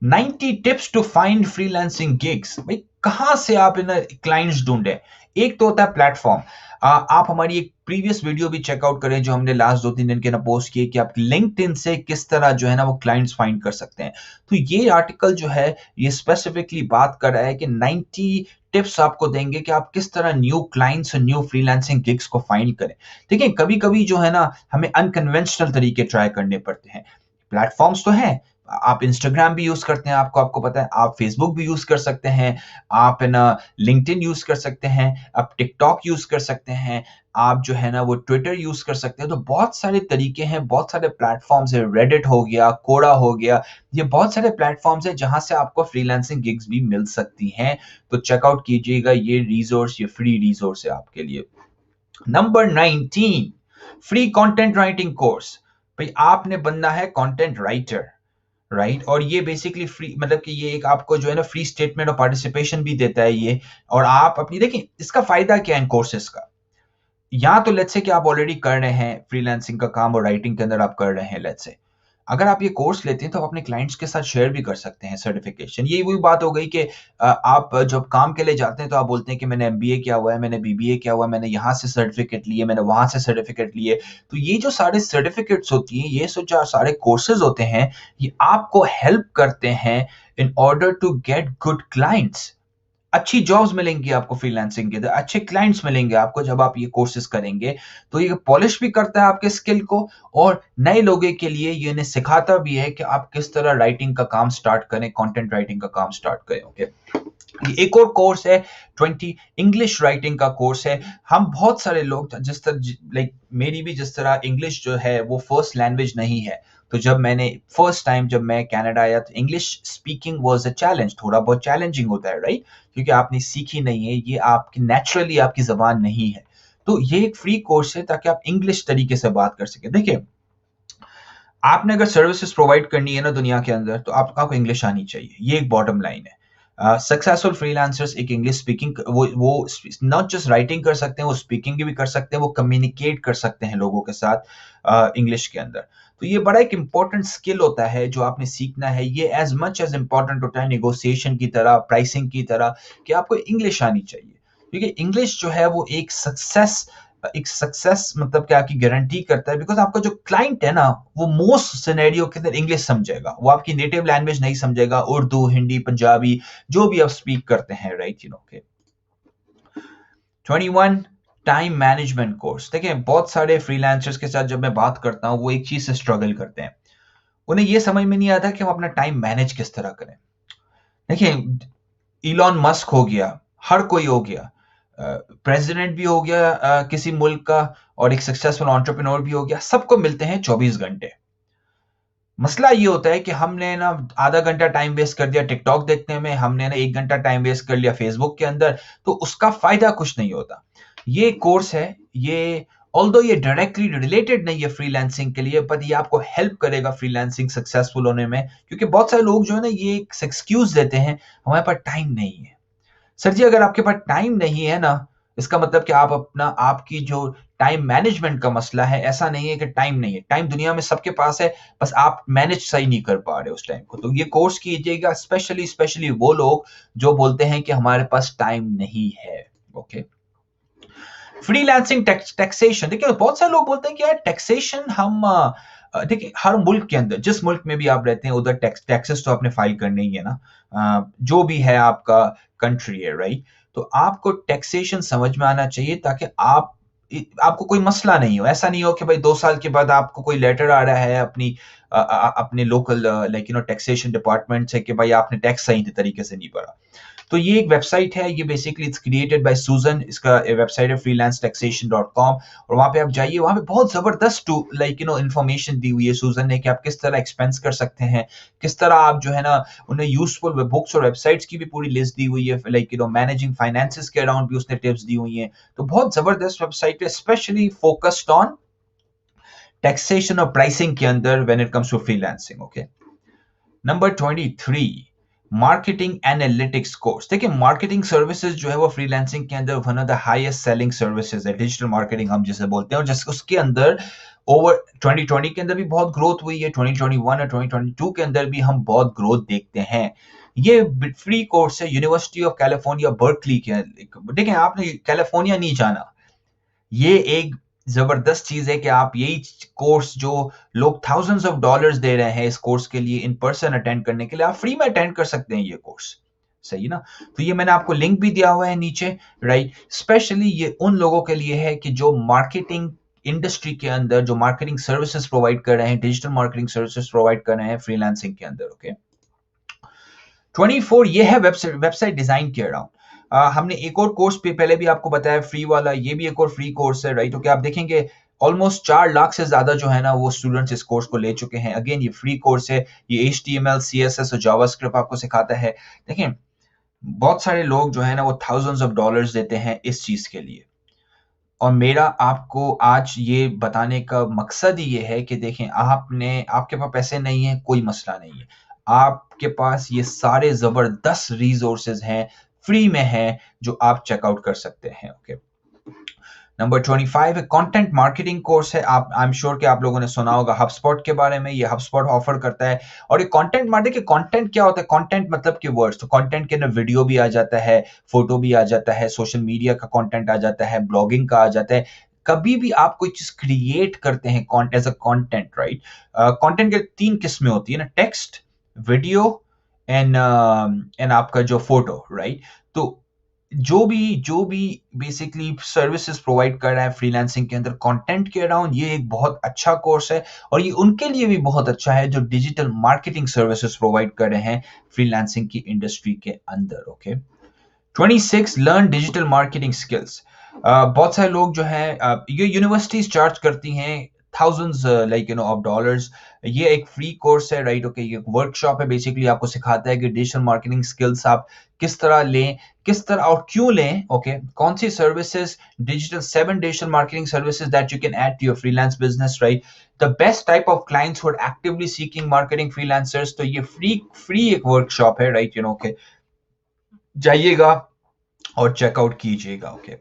90 tips to find freelancing gigs. भाई कहां से आप इन क्लाइंट्स ढूंढे। एक तो होता है प्लेटफॉर्म। आप हमारी एक प्रीवियस वीडियो भी चेकआउट करें जो हमने लास्ट 2-3 दिन के ना पोस्ट किए कि आप लिंक्डइन से किस तरह जो है ना वो क्लाइंट्स फाइंड कर सकते हैं। तो ये आर्टिकल जो है ये स्पेसिफिकली बात कर रहा है कि 90 टिप्स आपको देंगे कि आप किस तरह न्यू क्लाइंट्स और न्यू फ्रीलांसिंग गिग्स को फाइंड करें। देखिए, कभी कभी जो है ना हमें अनकन्वेंशनल तरीके ट्राई करने पड़ते हैं। प्लेटफॉर्म्स तो हैं, आप इंस्टाग्राम भी यूज करते हैं, आपको पता है, आप फेसबुक भी यूज कर सकते हैं, आप है ना लिंक्डइन यूज कर सकते हैं, आप टिकटॉक यूज कर सकते हैं, आप जो है ना वो ट्विटर यूज कर सकते हैं। तो बहुत सारे तरीके हैं, बहुत सारे प्लेटफॉर्म्स है, रेडिट हो गया, कोडा हो गया, ये बहुत सारे प्लेटफॉर्म्स है जहां से आपको फ्रीलांसिंग गिग्स भी मिल सकती हैं। तो चेकआउट कीजिएगा, ये रिसोर्स, ये फ्री रिसोर्स है आपके लिए। Number 19, free content writing course. भाई आपने बनना है कंटेंट राइटर, राइट, और ये बेसिकली फ्री, मतलब कि ये एक आपको जो है ना फ्री स्टेटमेंट ऑफ पार्टिसिपेशन भी देता है ये। और आप अपनी, देखिए इसका फायदा क्या है इन कोर्सेज का। या तो लेट्स से कि आप ऑलरेडी कर रहे हैं फ्रीलांसिंग का काम और राइटिंग के अंदर आप कर रहे हैं, लेट्स से अगर आप ये कोर्स लेते हैं तो आप अपने क्लाइंट्स के साथ शेयर भी कर सकते हैं सर्टिफिकेशन। ये वही बात हो गई कि आप जब काम के लिए जाते हैं तो आप बोलते हैं कि मैंने एमबीए किया हुआ है, मैंने बीबीए किया हुआ है, मैंने यहाँ से सर्टिफिकेट लिए, मैंने वहां से सर्टिफिकेट लिए। तो ये जो सारे सर्टिफिकेट्स होती हैं, ये जो सारे कोर्सेज होते हैं, ये आपको हेल्प करते हैं in order to get good clients. अच्छी जॉब्स मिलेंगी आपको फ्रीलांसिंग के अंदर, अच्छे क्लाइंट्स मिलेंगे आपको जब आप ये कोर्सेज करेंगे। तो ये पॉलिश भी करता है आपके स्किल को, और नए लोगों के लिए ये इन्हें सिखाता भी है कि आप किस तरह राइटिंग का काम स्टार्ट करें, कंटेंट राइटिंग का काम स्टार्ट करें। ओके, ये एक और कोर्स है 20 इंग्लिश राइटिंग का कोर्स है। हम बहुत सारे लोग जिस तरह, लाइक मेरी भी जिस तरह इंग्लिश जो है वो फर्स्ट लैंग्वेज नहीं है, तो जब मैंने फर्स्ट टाइम जब मैं कनाडा आया तो English speaking was a challenge, थोड़ा बहुत चैलेंजिंग होता है, राइट, क्योंकि आपने सीखी नहीं है, ये आपकी नेचुरली आपकी जबान नहीं है। तो ये एक फ्री कोर्स है ताकि आप इंग्लिश तरीके से बात कर सके। देखिए, आपने अगर सर्विसेज प्रोवाइड करनी है ना दुनिया के अंदर, तो आपको इंग्लिश आनी चाहिए, ये एक बॉटम लाइन है। सक्सेसफुल फ्रीलांसर्स एक इंग्लिश स्पीकिंग, वो नॉट जस्ट राइटिंग कर सकते हैं, वो स्पीकिंग भी कर सकते हैं, वो कम्युनिकेट कर सकते हैं लोगों के साथ इंग्लिश के अंदर। तो ये बड़ा एक इंपॉर्टेंट स्किल होता है जो आपने सीखना है। ये एज मच एज इंपॉर्टेंट होता है नेगोशिएशन की तरह, प्राइसिंग की तरह, कि आपको इंग्लिश आनी चाहिए, क्योंकि इंग्लिश जो है वो एक सक्सेस मतलब कि आपकी गारंटी करता है, बिकॉज आपका जो क्लाइंट है ना वो मोस्ट सिनेरियो के अंदर इंग्लिश समझेगा, वो आपकी नेटिव लैंग्वेज नहीं समझेगा, उर्दू, हिंदी, पंजाबी, जो भी आप स्पीक करते हैं, राइट, 21 टाइम मैनेजमेंट कोर्स। देखिए बहुत सारे फ्रीलांसर्स के साथ जब मैं बात करता हूँ वो एक चीज से स्ट्रगल करते हैं, उन्हें ये समझ में नहीं आता कि हम अपना टाइम मैनेज किस तरह करें। देखिए इलॉन मस्क हो गया, हर कोई हो गया, प्रेसिडेंट भी हो गया किसी मुल्क का, और एक सक्सेसफुल एंटरप्रेन्योर भी हो गया, सबको मिलते हैं 24 घंटे। मसला ये होता है कि हमने ना आधा घंटा टाइम वेस्ट कर दिया टिकटॉक देखने में, हमने ना 1 घंटा टाइम वेस्ट कर लिया फेसबुक के अंदर, तो उसका फायदा कुछ नहीं होता। ये कोर्स है, ये ऑल्दो ये डायरेक्टली रिलेटेड नहीं है फ्रीलांसिंग के लिए, पर ये आपको हेल्प करेगा फ्रीलांसिंग सक्सेसफुल होने में, क्योंकि बहुत सारे लोग जो है ना ये एक एक्सक्यूज देते हैं, हमारे पास टाइम नहीं है। सर जी अगर आपके पास टाइम नहीं है ना, इसका मतलब कि आपकी जो टाइम मैनेजमेंट का मसला है, ऐसा नहीं है कि टाइम नहीं है, टाइम दुनिया में सबके पास है, बस आप मैनेज सही नहीं कर पा रहे उस टाइम को। तो ये कोर्स कीजिएगा, स्पेशली स्पेशली वो लोग जो बोलते हैं कि हमारे पास टाइम नहीं है। Okay, freelancing taxation. देखिए बहुत सारे लोग बोलते हैं कि यार टैक्सेशन हम देखिए हर मुल्क के अंदर, जिस मुल्क में भी आप रहते हैं उधर टैक्सेस तो आपने फाइल करने ही है ना, जो भी है आपका कंट्री है, राइट। तो आपको टैक्सेशन समझ में आना चाहिए ताकि आपको कोई मसला नहीं हो। ऐसा नहीं हो कि भाई 2 साल के बाद आपको कोई लेटर आ रहा है अपने लोकल टैक्सेशन डिपार्टमेंट से कि भाई आपने टैक्स सही तरीके से नहीं भरा। तो ये एक वेबसाइट है, ये बेसिकली इट्स क्रिएटेड बाय सुजन, इसका वेबसाइट है freelancetaxation.com, और वहां पे आप जाइए, वहां पे बहुत जबरदस्त इंफॉर्मेशन दी हुई है सुजन ने कि आप किस तरह एक्सपेंस कर सकते हैं, किस तरह आप जो है ना, उन्हें यूजफुल बुक्स और वेबसाइट्स की भी पूरी लिस्ट दी हुई है, मैनेजिंग फाइनेंसेस के अराउंड भी उसने टिप्स दी हुई हैं। तो बहुत जबरदस्त वेबसाइट है, स्पेशली फोकस्ड ऑन टैक्सेशन और प्राइसिंग के अंदर when it comes to freelancing. Okay, number 23, marketing analytics course. देखिए मार्केटिंग सर्विसेज जो है वो फ्रीलांसिंग के अंदर one of the highest selling services है, डिजिटल मार्केटिंग हम जिसे बोलते हैं, और जिस उसके अंदर ओवर 2020 के अंदर भी बहुत ग्रोथ हुई है, 2021 और 2022 के अंदर भी हम बहुत ग्रोथ देखते हैं। ये फ्री कोर्स है यूनिवर्सिटी ऑफ कैलिफोर्निया बर्कली के। देखें आपने कैलिफोर्निया नहीं जाना, ये एक जबरदस्त चीज है कि आप यही कोर्स जो लोग थाउजेंड्स ऑफ डॉलर्स दे रहे हैं इस कोर्स के लिए, इन पर्सन अटेंड करने के लिए, आप फ्री में अटेंड कर सकते हैं ये कोर्स। सही ना? तो ये मैंने आपको लिंक भी दिया हुआ है नीचे, राइट। स्पेशली ये उन लोगों के लिए है कि जो मार्केटिंग इंडस्ट्री के अंदर जो मार्केटिंग सर्विसेज प्रोवाइड कर रहे हैं, डिजिटल मार्केटिंग सर्विसेज प्रोवाइड कर रहे हैं फ्रीलांसिंग के अंदर। ओके, 24 ये है वेबसाइट डिजाइन के अराउंड। हमने एक और कोर्स पे पहले भी आपको बताया फ्री वाला, ये भी एक और फ्री कोर्स है, राइट। ओके, आप देखेंगे ऑलमोस्ट 4 लाख से ज्यादा जो है ना वो स्टूडेंट्स इस कोर्स को ले चुके हैं। अगेन ये फ्री कोर्स है, ये HTML CSS और जावास्क्रिप्ट आपको सिखाता है। देखें बहुत सारे लोग जो है ना वो थाउजेंड्स ऑफ डॉलर्स देते हैं इस चीज के लिए, और मेरा आपको आज ये बताने का मकसद ही ये है कि देखें आपके पास पैसे नहीं है, कोई मसला नहीं है, आपके पास ये सारे जबरदस्त रिसोर्सेज हैं, फ्री में हैं, जो आप चेकआउट कर सकते हैं। ओके, नंबर 25 है कंटेंट मार्केटिंग कोर्स है। आप आई एम श्योर कि आप लोगों ने सुना होगा HubSpot के बारे में, ये HubSpot ऑफर करता है। और ये कंटेंट मार्केटिंग, कंटेंट क्या होता है? कंटेंट मतलब कि वर्ड्स, तो कंटेंट के अंदर वीडियो भी आ जाता है, फोटो भी आ जाता है, सोशल मीडिया का कंटेंट आ जाता है, ब्लॉगिंग का आ जाता है। कभी भी आप कोई चीज क्रिएट करते हैं as a content, right. Content के 3 किस्में होती है ना, टेक्स्ट, वीडियो एंड आपका जो फोटो, राइट। तो जो भी बेसिकली सर्विसेज प्रोवाइड कर रहा है फ्रीलांसिंग के अंदर कंटेंट के अराउंड, ये एक बहुत अच्छा कोर्स है, और ये उनके लिए भी बहुत अच्छा है जो डिजिटल मार्केटिंग सर्विसेज प्रोवाइड कर रहे हैं फ्रीलांसिंग की इंडस्ट्री के अंदर। Okay, 26 learn digital marketing skills. बहुत सारे लोग जो है ये यूनिवर्सिटीज चार्ज करती हैं थाउजेंड्स ऑफ डॉलर्स। ये एक फ्री कोर्स है, राइट। ओके, ये वर्कशॉप है, बेसिकली आपको सिखाता है कि डिजिटल मार्केटिंग स्किल्स आप किस तरह लें, किस तरह और क्यों लें। ओके, कौन सी services, 7 digital marketing services that you can add to your freelance business, right. The best type of clients who are actively seeking marketing freelancers. तो ये फ्री एक वर्कशॉप है, राइट। ओके, जाइएगा और चेकआउट कीजिएगा। Okay,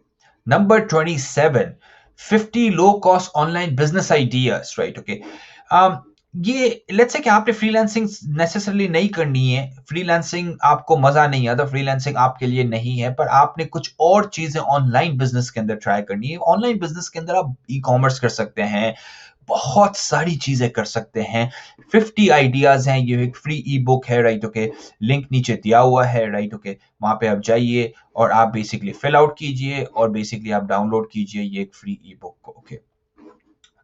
number 27, 50 low cost online business ideas, right. Okay, ये let's say कि आपने फ्रीलांसिंग नेसेसरली नहीं करनी है, फ्रीलांसिंग आपको मजा नहीं आता, फ्रीलांसिंग आपके लिए नहीं है, पर आपने कुछ और चीजें ऑनलाइन बिजनेस के अंदर ट्राई करनी है। ऑनलाइन बिजनेस के अंदर आप ई कॉमर्स कर सकते हैं, बहुत सारी चीजें कर सकते हैं। 50 आइडियाज हैं, ये एक फ्री ई बुक है, राइट ओके, लिंक नीचे दिया हुआ है, राइट ओके, वहां पे आप जाइए और आप बेसिकली फिल आउट कीजिए और बेसिकली आप डाउनलोड कीजिए ये एक फ्री ई बुक को। Okay,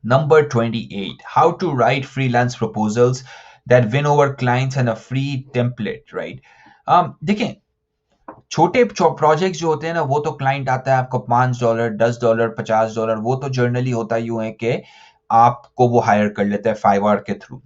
Number 28, how to write freelance proposals that win over clients and a free template, right? देखें, छोटे प्रोजेक्ट्स जो होते हैं ना, वो तो क्लाइंट आता है आपको $5, $10, $50, वो तो जर्नली होता यूं है कि आपको वो हायर कर लेता है फाइवर के थ्रू।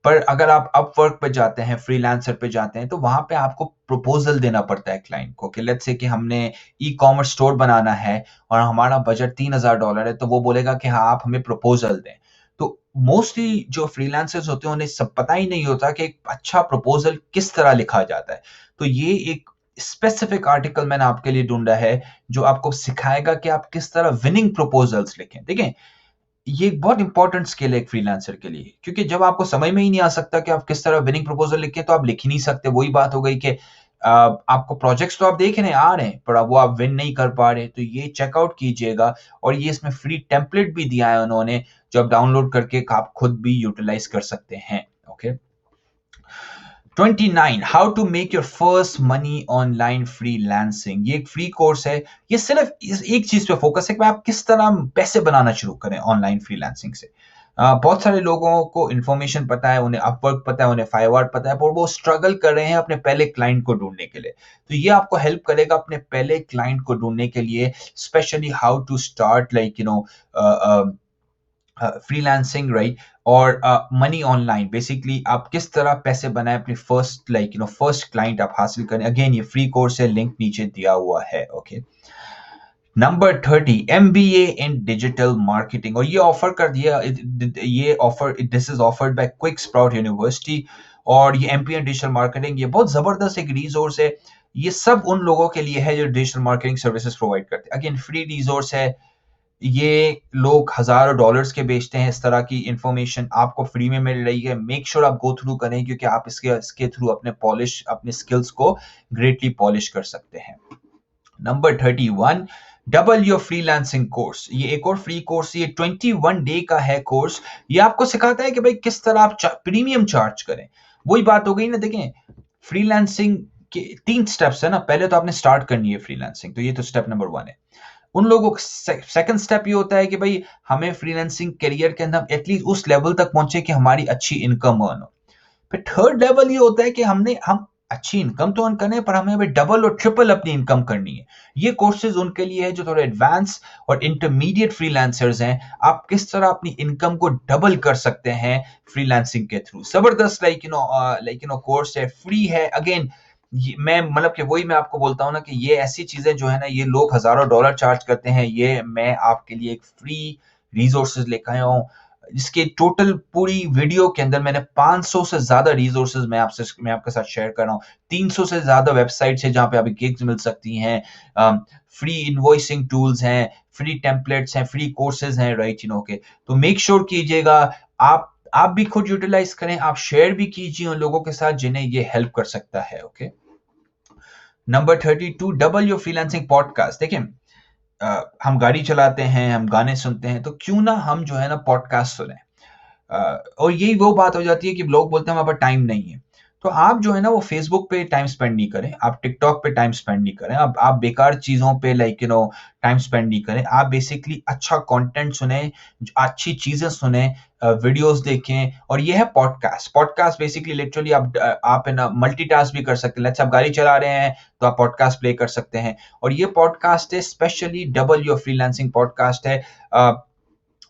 पर अगर आप अपवर्क पे जाते हैं, फ्रीलांसर पे जाते हैं, तो वहां पे आपको प्रपोजल देना पड़ता है क्लाइंट को कि लेट्स से कि हमने ई कॉमर्स स्टोर बनाना है और हमारा बजट $3000 है, तो वो बोलेगा कि हाँ, आप हमें प्रपोजल दें। तो मोस्टली जो फ्रीलांसर्स होते हैं उन्हें सब पता ही नहीं होता कि एक अच्छा प्रपोजल किस तरह लिखा जाता है। तो ये एक स्पेसिफिक आर्टिकल मैंने आपके लिए ढूंढा है जो आपको सिखाएगा कि आप किस तरह विनिंग प्रपोजल्स लिखें। देखिए, ये एक बहुत इंपॉर्टेंट स्किल है एक फ्रीलांसर के लिए, क्योंकि जब आपको समझ में ही नहीं आ सकता कि आप किस तरह विनिंग प्रपोजल लिखें, तो आप लिख ही नहीं सकते। वही बात हो गई कि आपको प्रोजेक्ट्स तो आप देख रहे हैं, आ रहे हैं, पर अब वो आप विन नहीं कर पा रहे। तो ये चेकआउट कीजिएगा, और ये इसमें फ्री टेम्पलेट भी दिया है उन्होंने, जो आप डाउनलोड करके आप खुद भी यूटिलाइज कर सकते हैं। Okay, 29, how to make your first money online freelancing. ये एक फ्री कोर्स है, ये सिर्फ एक चीज पे फोकस है कि आप किस तरह पैसे बनाना शुरू करें ऑनलाइन फ्रीलांसिंग से। बहुत सारे लोगों को इन्फॉर्मेशन पता है, उन्हें अपवर्क पता है, उन्हें फाइवर पता है, पर वो स्ट्रगल कर रहे हैं अपने पहले क्लाइंट को ढूंढने के लिए। तो ये आपको हेल्प करेगा अपने पहले क्लाइंट को ढूंढने के लिए, specially how to start like freelancing, right, और मनी ऑनलाइन। बेसिकली आप किस तरह पैसे बनाए, अपनी फर्स्ट क्लाइंट आप हासिल करें। अगेन ये फ्री कोर्स है, लिंक नीचे दिया हुआ है। ओके, नंबर 30, MBA इन डिजिटल मार्केटिंग, और ये ऑफर कर दिया, ये offer, this is offered bye quick sprout university, और ये MBA इन डिजिटल मार्केटिंग, ये बहुत जबरदस्त एक रिसोर्स है। ये सब उन लोगों के लिए है जो डिजिटल मार्केटिंग सर्विसेज प्रोवाइड करते हैं। अगेन फ्री रिसोर्स है, ये लोग हजारों डॉलर्स के बेचते हैं। इस तरह की इंफॉर्मेशन आपको फ्री में मिल रही है। मेक श्योर आप गो थ्रू करें, क्योंकि आप इसके थ्रू अपने स्किल्स को ग्रेटली पॉलिश कर सकते हैं। Number 31, double your freelancing course, ये एक और फ्री कोर्स, ये 21 डे का है कोर्स। ये आपको सिखाता है कि भाई किस तरह आप प्रीमियम चार्ज करें। वही बात हो गई ना, देखें, फ्रीलांसिंग के 3 स्टेप्स है ना। पहले तो आपने स्टार्ट करनी है फ्रीलांसिंग, तो ये तो स्टेप नंबर 1 है। उन लोगों का सेकंड स्टेप ये होता है कि भाई हमें फ्रीलांसिंग करियर के अंदर एटलीस्ट उस लेवल तक पहुंचे कि हमारी अच्छी इनकम अर्न हो। फिर थर्ड लेवल ये होता है कि हम अच्छी इनकम तो अर्न करें, पर हमें अभी डबल और ट्रिपल अपनी इनकम करनी है। ये कोर्सेज उनके लिए है जो थोड़े एडवांस और इंटरमीडिएट फ्रीलांसर्स हैं। आप किस तरह अपनी इनकम को डबल कर सकते हैं फ्रीलांसिंग के थ्रू। जबरदस्त कोर्स है, फ्री है। अगेन मैं मतलब कि वही मैं आपको बोलता हूँ ना कि ये ऐसी चीजें जो है ना, ये लोग हजारों डॉलर चार्ज करते हैं, ये मैं आपके लिए एक फ्री रिसोर्सेज लेकर आया हूँ। इसके टोटल पूरी वीडियो के अंदर मैंने 500 से ज्यादा रिसोर्सेज मैं आपके साथ शेयर कर रहा हूँ। 300 से ज्यादा वेबसाइट्स है जहां पे आपको गिग्स मिल सकती हैं, फ्री इनवॉइसिंग टूल्स हैं, फ्री टेम्पलेट्स हैं, फ्री कोर्सेज हैं, राइट के। तो मेक श्योर कीजिएगा आप भी खुद यूटिलाइज करें, आप शेयर भी कीजिए उन लोगों के साथ जिन्हें ये हेल्प कर सकता है। Okay, number 32, double your freelancing podcast. देखिए, हम गाड़ी चलाते हैं, हम गाने सुनते हैं, तो क्यों ना हम जो है ना पॉडकास्ट सुने। और यही वो बात हो जाती है कि लोग बोलते हैं हमारे पास टाइम नहीं है। तो आप जो है ना वो फेसबुक पे टाइम स्पेंड नहीं करें, आप टिकटॉक पे टाइम स्पेंड नहीं करें, आप बेकार चीजों पे टाइम स्पेंड नहीं करें। आप बेसिकली अच्छा कंटेंट सुने, अच्छी चीजें सुने, वीडियोस देखें। और ये है पॉडकास्ट। पॉडकास्ट बेसिकली लिटरली आप है ना मल्टीटास्क भी कर सकते हैं। लेट्स आप गाड़ी चला रहे हैं तो आप पॉडकास्ट प्ले कर सकते हैं। और ये पॉडकास्ट है specially double your freelancing podcast है।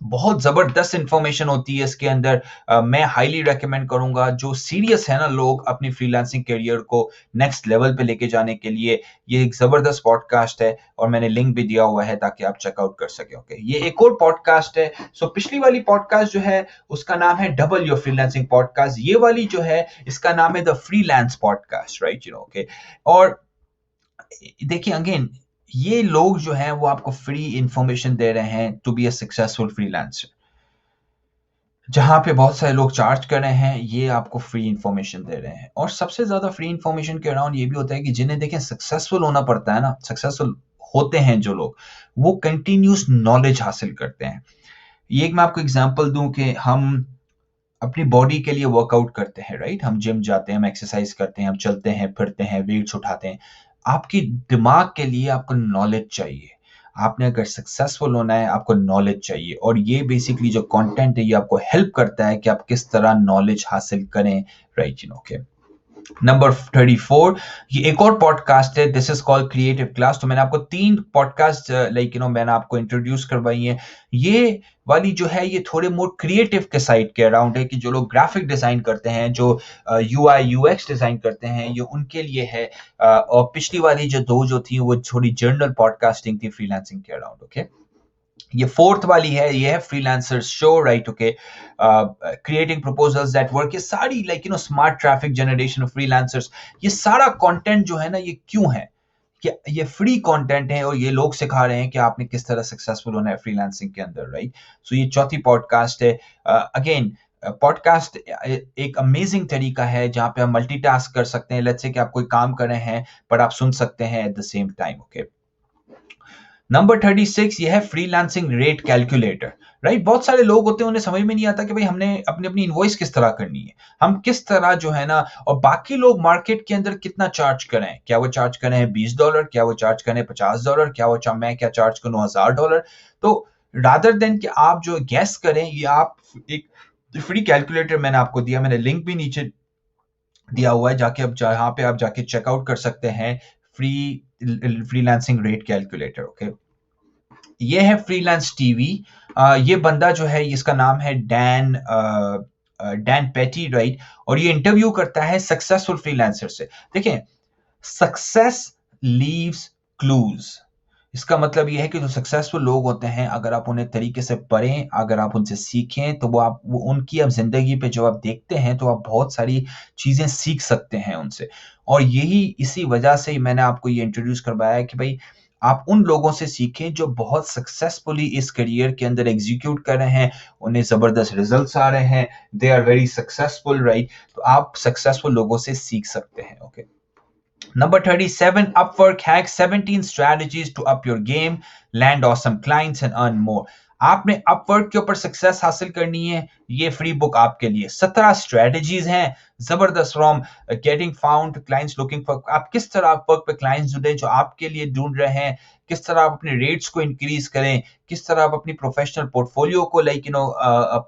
बहुत जबरदस्त इंफॉर्मेशन होती है इसके अंदर। मैं हाईली रेकमेंड करूंगा, जो सीरियस है ना लोग अपनी फ्रीलांसिंग करियर को नेक्स्ट लेवल पे लेके जाने के लिए, ये एक जबरदस्त पॉडकास्ट है, और मैंने लिंक भी दिया हुआ है ताकि आप चेकआउट कर सके। ओके, ये एक और पॉडकास्ट है। सो पिछली वाली पॉडकास्ट जो है उसका नाम है डबल योर फ्रीलांसिंग पॉडकास्ट, ये वाली जो है इसका नाम है the freelance podcast, right okay. और देखिए अगेन, ये लोग जो हैं वो आपको फ्री इंफॉर्मेशन दे रहे हैं to be a successful freelancer. जहाँ पे बहुत सारे लोग चार्ज कर रहे हैं, ये आपको फ्री इंफॉर्मेशन दे रहे हैं। और सबसे ज़्यादा फ्री इंफॉर्मेशन के अराउंड ये भी होता है कि जिन्हें देखें सक्सेसफुल होना पड़ता है ना, सक्सेसफुल होते हैं जो लोग, वो कंटिन्यूस नॉलेज हासिल करते हैं। ये एक मैं आपको एग्जांपल दूं कि हम अपनी बॉडी के लिए वर्कआउट करते हैं, राइट? हम जिम जाते हैं, हम एक्सरसाइज करते हैं, हम चलते हैं, फिरते हैं, वेट्स उठाते हैं। आपकी दिमाग के लिए आपको नॉलेज चाहिए। आपने अगर सक्सेसफुल होना है, आपको नॉलेज चाहिए, और ये बेसिकली जो कंटेंट है, ये आपको हेल्प करता है कि आप किस तरह नॉलेज हासिल करें, राइट? ओके। नंबर 34, ये एक और पॉडकास्ट है, this is called creative class. तो मैंने आपको 3 पॉडकास्ट मैंने आपको इंट्रोड्यूस करवाई है। ये वाली जो है, ये थोड़े मोर क्रिएटिव के साइड के अराउंड है, कि जो लोग ग्राफिक डिजाइन करते हैं, जो यूआई यूएक्स डिजाइन करते हैं, ये उनके लिए है। और पिछली वाली जो 2 जो थी, वो थोड़ी जर्नल पॉडकास्टिंग थी फ्रीलांसिंग के अराउंड। ओके। ये फोर्थ वाली है, ये है freelancers show, right? Okay. Creating proposals that work, ये सारी smart traffic generation of freelancers, ये सारा कंटेंट जो है ना, ये क्यों है कि ये फ्री कंटेंट है, और ये लोग सिखा रहे हैं कि आपने किस तरह सक्सेसफुल होना है फ्रीलांसिंग के अंदर, राइट? सो ये चौथी पॉडकास्ट है। अगेन, पॉडकास्ट एक अमेजिंग तरीका है जहां पे हम मल्टीटास्क कर सकते हैं। लेट्स से कि आप कोई काम कर रहे हैं, पर आप सुन सकते हैं at the same time. Okay. Number 36, ये है फ्रीलांसिंग रेट कैलकुलेटर, राइट? बहुत सारे लोग होते हैं, उन्हें समझ में नहीं आता कि भाई हमने अपनी अपनी इनवॉइस किस तरह करनी है, हम किस तरह जो है ना, और बाकी लोग मार्केट के अंदर कितना चार्ज करें, क्या वो चार्ज करें $20, क्या वो चार्ज करें $50, क्या वो मैं क्या चार्ज करूं $1000। तो रादर देन कि आप जो गैस करें, ये आप एक फ्री कैलकुलेटर मैंने आपको दिया, मैंने लिंक भी नीचे दिया हुआ है, जाके अब जहाँ पे आप जाके चेकआउट कर सकते हैं, free freelancing rate calculator. Okay. ये है फ्रीलांस टीवी। ये बंदा जो है, इसका नाम है डैन पेटी, राइट? और ये इंटरव्यू करता है सक्सेसफुल फ्रीलांसर से। देखें, सक्सेस लीव्स क्लूज। इसका मतलब ये है कि जो सक्सेसफुल लोग होते हैं, अगर आप उन्हें तरीके से पढ़ें, अगर आप उनसे सीखें, तो वो उनकी अब जिंदगी पे जब आप देखते हैं, तो आप बहुत सारी चीजें सीख सकते हैं उनसे। और यही इसी वजह से ही मैंने आपको ये इंट्रोड्यूस करवाया है कि भाई, आप उन लोगों से सीखें जो बहुत सक्सेसफुली इस करियर के अंदर एग्जीक्यूट कर रहे हैं, उन्हें जबरदस्त रिजल्ट्स आ रहे हैं, they are very successful, right? तो आप सक्सेसफुल लोगों से सीख सकते हैं। ओके। Number 37, Upwork hacks 17 strategies to up your game, land awesome clients and earn more. आपने अपवर्क के ऊपर सक्सेस हासिल करनी है, ये फ्री बुक आपके लिए। 17 स्ट्रेटजीज हैं, जबरदस्त, from getting found clients looking for, आप किस तरह अपवर्क पे क्लाइंट्स ढूंढें जो आपके लिए ढूंढ रहे हैं, किस तरह आप अपने रेट्स को इंक्रीज करें, किस तरह आप अपनी प्रोफेशनल पोर्टफोलियो को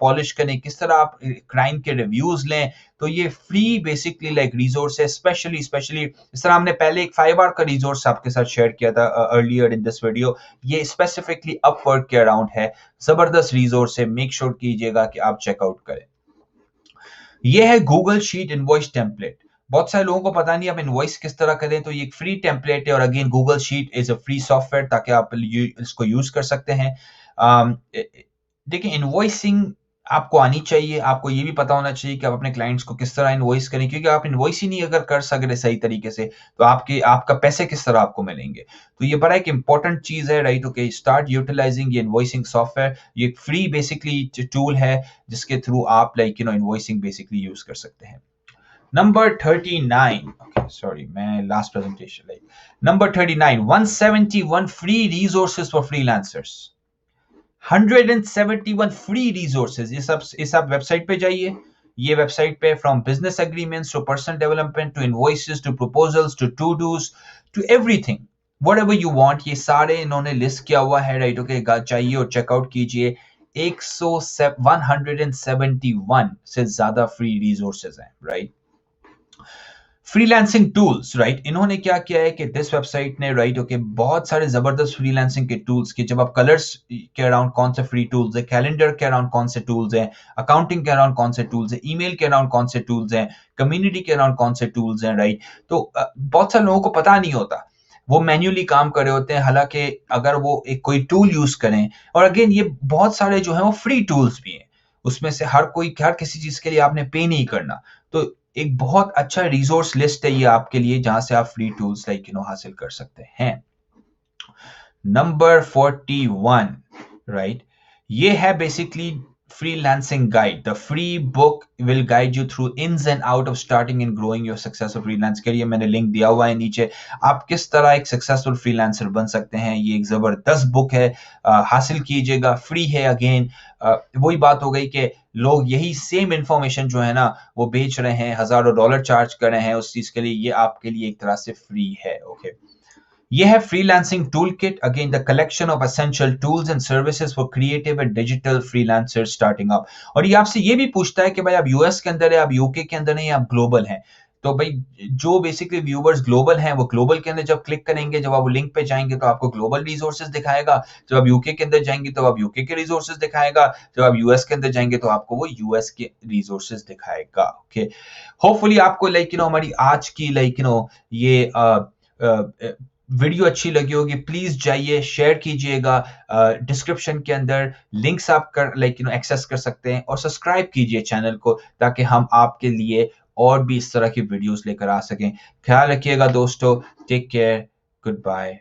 पॉलिश करें, किस तरह आप क्लाइंट के रिव्यूज लें। तो ये फ्री बेसिकली रिसोर्स है, स्पेशली इस तरह हमने पहले एक 5 आवर का रिसोर्स आपके साथ शेयर किया था अर्लियर इन दिस वीडियो, ये स्पेसिफिकली अपवर्क के अराउंड है। जबरदस्त रिसोर्स है, मेक श्योर कीजिएगा कि आप चेकआउट करें। ये है गूगल शीट इनवॉइस टेम्पलेट। बहुत सारे लोगों को पता नहीं आप इनवॉइस किस तरह करें, तो ये एक फ्री टेम्पलेट है, और again Google sheet is a free software, ताकि आप इसको यूज कर सकते हैं। देखिए, इनवॉइसिंग आपको आनी चाहिए, आपको ये भी पता होना चाहिए कि आप अपने क्लाइंट्स को किस तरह इनवॉइस करें, क्योंकि आप इनवॉइस ही नहीं अगर कर सक रहे सही तरीके से, तो आपका पैसे किस तरह आपको मिलेंगे। तो ये बड़ा एक इंपॉर्टेंट चीज है, राइट? ओके, स्टार्ट यूटिलाइजिंग ये इनवॉइसिंग सॉफ्टवेयर। ये एक फ्री बेसिकली टूल है, जिसके थ्रू आप इनवॉइसिंग बेसिकली यूज कर सकते हैं। नंबर 39, okay, sorry, मैं last presentation number 39, 171 free resources for freelancers. 171 free resources, इस आप वेबसाइट पे जाइए। ये वेबसाइट पे from business agreements to personal development to invoices to proposals to to-dos to everything, whatever you want, ये सारे इन्होंने लिस्ट किया हुआ है, राइट? ओके, चाहिए और चेकआउट कीजिए। 171 से ज्यादा फ्री रिसोर्सेज हैं, राइट? Freelancing tools, right? इन्होंने क्या किया है कि दिस वेबसाइट ने, राइट, ओके, बहुत सारे जबरदस्त फ्रीलांसिंग के टूल्स के, जब आप कलर्स के अराउंड कौन से फ्री टूल्स है, कैलेंडर के अराउंड कौन से टूल्स हैं, अकाउंटिंग के अराउंड कौन से टूल्स हैं, ईमेल के अराउंड कौन से टूल्स हैं, कम्युनिटी के अराउंड कौन से टूल्स हैं, राइट? तो बहुत सारे लोगों को पता नहीं होता, वो मैन्युअली काम कर रहे होते हैं, हालांकि अगर वो एक कोई टूल यूज करें, और अगेन ये बहुत सारे जो है वो फ्री टूल्स भी हैं, उसमें से हर किसी चीज के लिए आपने पे नहीं करना। तो एक बहुत अच्छा रिसोर्स लिस्ट है ये आपके लिए, जहां से आप फ्री टूल्स हासिल कर सकते हैं। Number 41, right? ये है basically freelancing guide. The free book will guide you through ins and out of starting and growing your successful freelance career. मैंने लिंक दिया हुआ है नीचे, आप किस तरह एक सक्सेसफुल फ्रीलांसर बन सकते हैं। ये एक जबरदस्त बुक है, हासिल कीजिएगा, फ्री है। अगेन वही बात हो गई कि लोग यही सेम इंफॉर्मेशन जो है ना वो बेच रहे हैं, हजारों डॉलर चार्ज कर रहे हैं उस चीज के लिए। ये आपके लिए एक तरह से फ्री है। ओके, ये है freelancing tool kit, again the collection of essential tools and services for creative and digital freelancer starting up. और ये आपसे ये भी पूछता है कि भाई आप यूएस के अंदर है, आप यूके के अंदर है, या आप ग्लोबल हैं। तो भाई जो बेसिकली व्यूवर्स ग्लोबल हैं वो ग्लोबल के अंदर जब क्लिक करेंगे, जब आप वो लिंक पे जाएंगे तो आपको ग्लोबल रिसोर्सेज दिखाएगा। जब आप यूके के अंदर जाएंगे तो आप यूके के रिसोर्सेज दिखाएगा। जब आप यूएस के अंदर जाएंगे तो आपको वो यूएस के रिसोर्सेज दिखाएगा। ओके, होपफुली आपको हमारी आज की ये वीडियो अच्छी लगी होगी। प्लीज जाइए, शेयर कीजिएगा। डिस्क्रिप्शन के अंदर लिंक्स आप एक्सेस कर सकते हैं, और सब्सक्राइब कीजिए चैनल को ताकि हम आपके लिए और भी इस तरह की वीडियोस लेकर आ सकें। ख्याल रखिएगा दोस्तों, टेक केयर, गुड बाय।